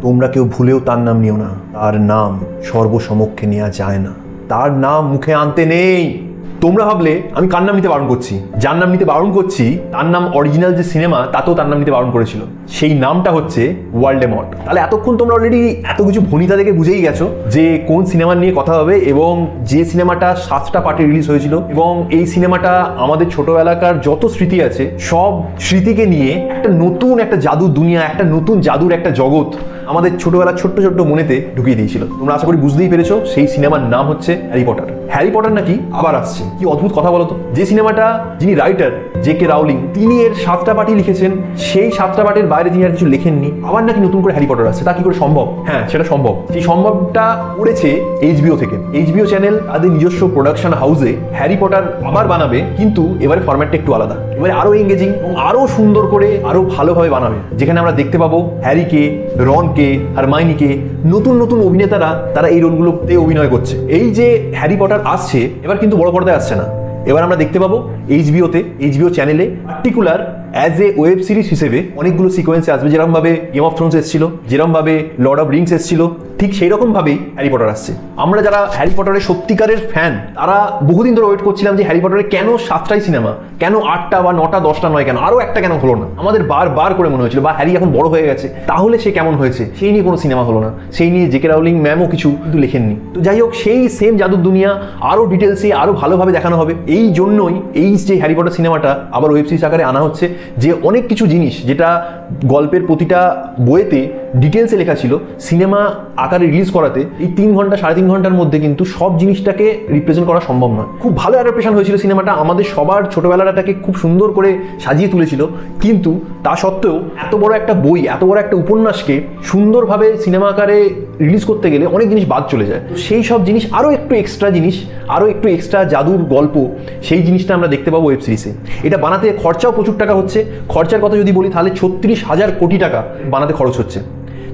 তোমরা কেউ ভুলেও তার নাম নিও না, তার নাম সর্বসমক্ষে নেওয়া যায় না, তার নাম মুখে আনতে নেই। তোমরা ভাবলে আমি কার নাম নিতে বারণ করছি? যার নাম নিতে বারণ করছি তার নাম অরিজিনাল যে সিনেমা তাতেও তার নাম নিতে বারণ করেছিল, সেই নামটা হচ্ছে ওয়ালডেমর্ট। তাহলে এতক্ষণ তোমরা অলরেডি এত কিছু ভনিতা থেকে বুঝেই গেছো যে কোন সিনেমা নিয়ে কথা হবে এবং যে সিনেমাটা 7টা পার্টে রিলিজ হয়েছিল, এবং এই সিনেমাটা আমাদের ছোটবেলাকার যত স্মৃতি আছে সব স্মৃতিকে নিয়ে একটা নতুন একটা জাদুর দুনিয়া, একটা নতুন জাদুর একটা জগৎ আমাদের ছোটবেলার ছোট্ট ছোট্ট মনেতে ঢুকিয়ে দিয়েছিল। তোমরা আশা করি বুঝতেই পেরেছো সেই সিনেমার নাম হচ্ছে হ্যারি পটার। হ্যারি পটার নাকি আবার আসছে, কি অদ্ভুত কথা বলতো। যে সিনেমাটা যিনি রাইটার জে.কে রাউলিং তিনি এর 7টা পার্টই লিখেছেন, সেই 7টা পার্টের বাইরে তিনি আর কিছু লেখেননি, আবার নাকি নতুন করে হ্যারি পটার আসছে। তা কি করে সম্ভব? হ্যাঁ, সেটা সম্ভব। সেই সম্ভবটা করেছে এইচবিও থেকে। এইচবিও চ্যানেল তাদের নিজস্ব প্রোডাকশন হাউসে হ্যারি পটার আবার বানাবে, কিন্তু এবারে ফরম্যাটটা একটু আলাদা, এবারে আরো এঙ্গেজিং, আরো সুন্দর করে আরো ভালোভাবে বানাবে, যেখানে আমরা দেখতে পাবো হ্যারিকে, রনকে, হারমাইনিকে, নতুন নতুন অভিনেতারা তারা এই রোলগুলোতে অভিনয় করছে। এই যে হ্যারি পটার আসছে এবার কিন্তু বড় পর্দায় আসছে না, এবার আমরা দেখতে পাবো এইচবিও চ্যানেলে particular as a web series হিসেবে অনেকগুলো সিকোয়েন্সে আসবে। যেরকম ভাবে গেম অফ থ্রোনস এসেছিল, যেরকম ভাবে লর্ড অফ রিংস এসেছিল, ঠিক সেই রকম ভাবেই হ্যারি পটার আসছে। আমরা যারা হ্যারি পটারের সত্যিকারের ফ্যান তারা বহুদিন ধরে ওয়েট করছিলাম যে হ্যারি পটারের কেন 7টাই সিনেমা, কেন 8টা বা 9টা 10টা নয়, কেন আরো একটা কেন হলো না? আমাদের বারবার করে মনে হয়েছিল, বা হ্যারি এখন বড় হয়ে গেছে তাহলে সে কেমন হয়েছে, সেই নিয়ে কোনো সিনেমা হলো না, সেই নিয়ে জে.কে রাউলিং ম্যামও কিছু কিন্তু লেখেননি। তো যাই হোক, সেই সেম জাদুর দুনিয়া আরো ডিটেলসে আরো ভালোভাবে দেখানো হবে। এই জন্যই এই যে হ্যারি পটার সিনেমাটা আবার ওয়েব সিরিজ আকারে আনা হচ্ছে, যে অনেক কিছু জিনিস যেটা গল্পের প্রতিটা বইয়েতে ডিটেলসে লেখা ছিল সিনেমা আকারে রিলিজ করাতে এই 3 ঘন্টা 3.5 ঘন্টার মধ্যে কিন্তু সব জিনিসটাকে রিপ্রেজেন্ট করা সম্ভব নয়। খুব ভালো অ্যাডাপ্টেশন হয়েছিল সিনেমাটা, আমাদের সবার ছোটবেলাটাকে খুব সুন্দর করে সাজিয়ে তুলেছিল, কিন্তু তা সত্ত্বেও এত বড় একটা বই, এত বড় একটা উপন্যাসকে সুন্দরভাবে সিনেমা আকারে রিলিজ করতে গেলে অনেক জিনিস বাদ চলে যায়। সেই সব জিনিস আরও একটু এক্সট্রা জিনিস, আরও একটু এক্সট্রা জাদুর গল্প, সেই জিনিসটা আমরা দেখতে পাবো ওয়েব সিরিজে। এটা বানাতে খরচাও প্রচুর টাকা হচ্ছে। খরচার কথা যদি বলি তাহলে 36,000 কোটি টাকা বানাতে খরচ হচ্ছে।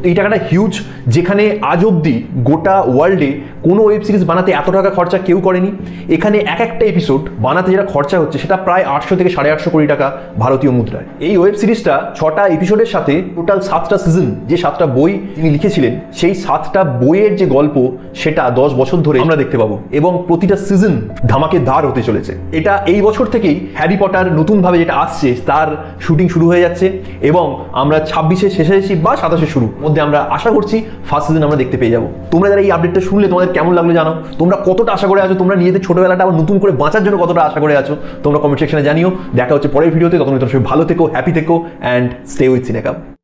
তো এই টাকাটা হিউজ, যেখানে আজ অবধি গোটা ওয়ার্ল্ডে কোনো ওয়েব সিরিজ বানাতে এত টাকা খরচা কেউ করেনি। এখানে এক একটা এপিসোড বানাতে যেটা খরচা হচ্ছে সেটা প্রায় 800 থেকে 850 কোটি টাকা ভারতীয় মুদ্রায়। এই ওয়েব সিরিজটা 6টা এপিসোডের সাথে টোটাল 7টা সিজন, যে 7টা বই তিনি লিখেছিলেন, সেই 7টা বইয়ের যে গল্প সেটা 10 বছর ধরে আমরা দেখতে পাবো, এবং প্রতিটা সিজন ধামাকেদার হতে চলেছে। এটা এই বছর থেকেই হ্যারি পটার নতুনভাবে যেটা আসছে তার শুটিং শুরু হয়ে যাচ্ছে, এবং আমরা 26-এ শেষাশেষি বা 27-এ শুরু মধ্যে আমরা আশা করছি ফার্স্ট সিজন আমরা দেখতে পেয়ে যাবো। তোমরা যারা এই আপডেটটা শুনলে তোমাদের কেমন লাগলো জানো? তোমরা কতটা আশা করে আছো, তোমরা নিজেদের ছোটবেলাটা আবার নতুন করে বাঁচার জন্য কতটা আশা করে আছো তোমরা কমেন্ট সেকশনে জানিও। দেখা হচ্ছে পরের ভিডিওতে, ততক্ষণ তোমরা সবাই ভালো থেকো, হ্যাপি থেকো, অ্যান্ড স্টে উইথ সিনেকাপ।